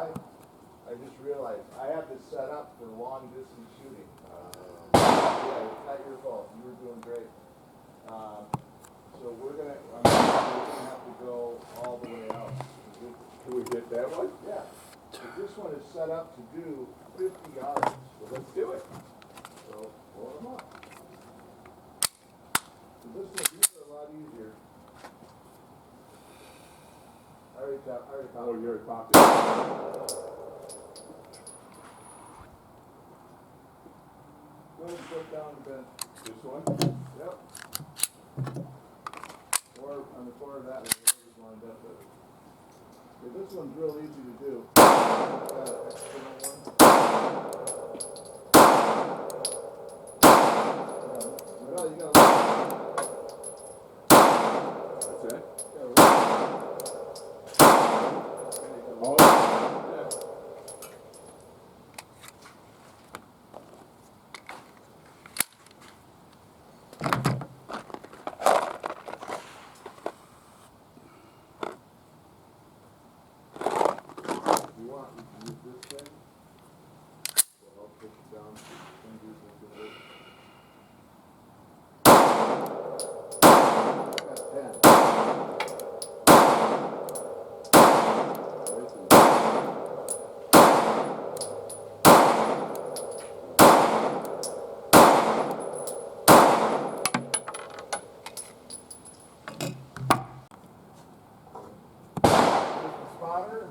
why? I just realized I have this set up for long distance shooting. Yeah, it's not your fault. You were doing great. So I'm gonna have to go all the way out. Can we hit that one? Yeah. So this one is set up to do 50 yards. Well, let's do it. So pull them up. So these are a lot easier. I already got. Oh, you're talking. Go ahead and put down the bench. This one? Yep. Or on the corner of that one, whatever's lined up with it. Okay, this one's real easy to do. Got an external one. Well, you gotta That's it? Oh, yeah. you want, you can use this thing. So I'll push it down to your fingers into it. Got 10. Spotter.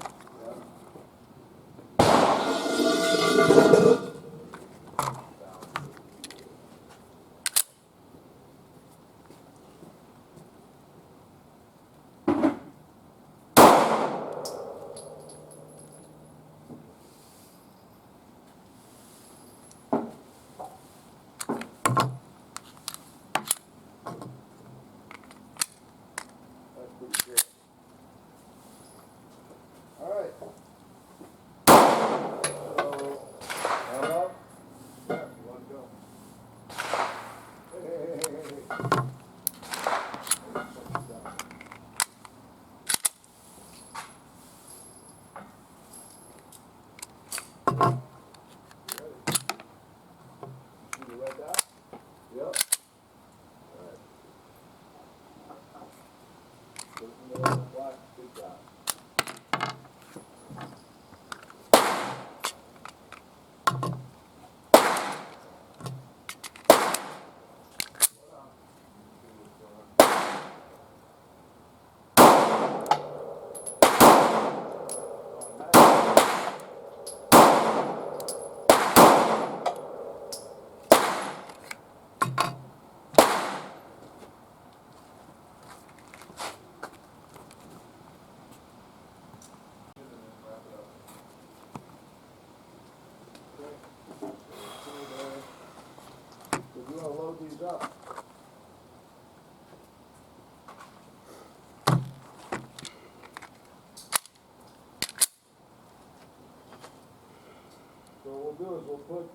That's pretty good. All right. So, head up. Yeah, you want to go. Hey. Shoot it like that? Yep. All right. Put it in the middle of the block. Good job. You want to load these up. So what we'll do is we'll put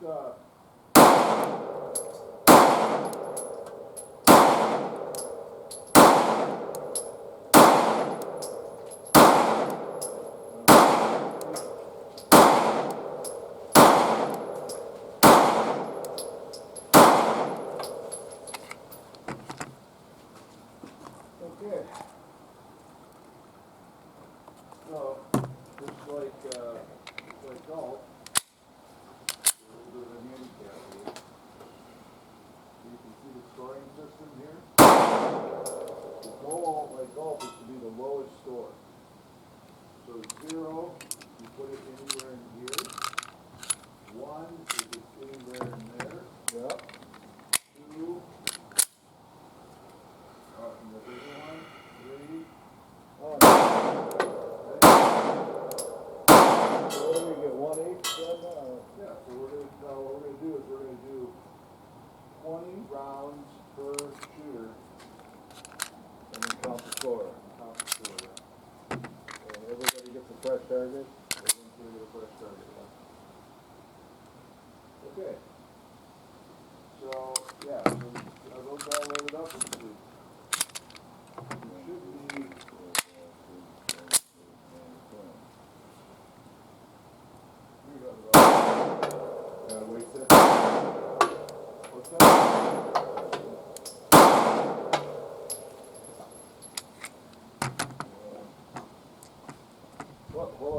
okay. So just like golf, a little bit of a handicap here. So you can see the scoring system here. The goal, like golf, is to be the lowest score. So 0, you put it anywhere in here. 1 is it's anywhere in there. Yep. 2. And the bigger one. 3. Oh, so what do we get? 1/8 then? Yeah. So what we're gonna do is we're gonna do 20 rounds per shooter, and then count the score. And everybody gets a fresh target. Everyone's gonna get a fresh target. Okay. So yeah. So are those all loaded up? Let's see. Should be.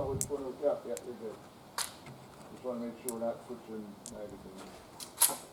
know which one, yeah, you're good. Just wanna make sure we're not switching magazines.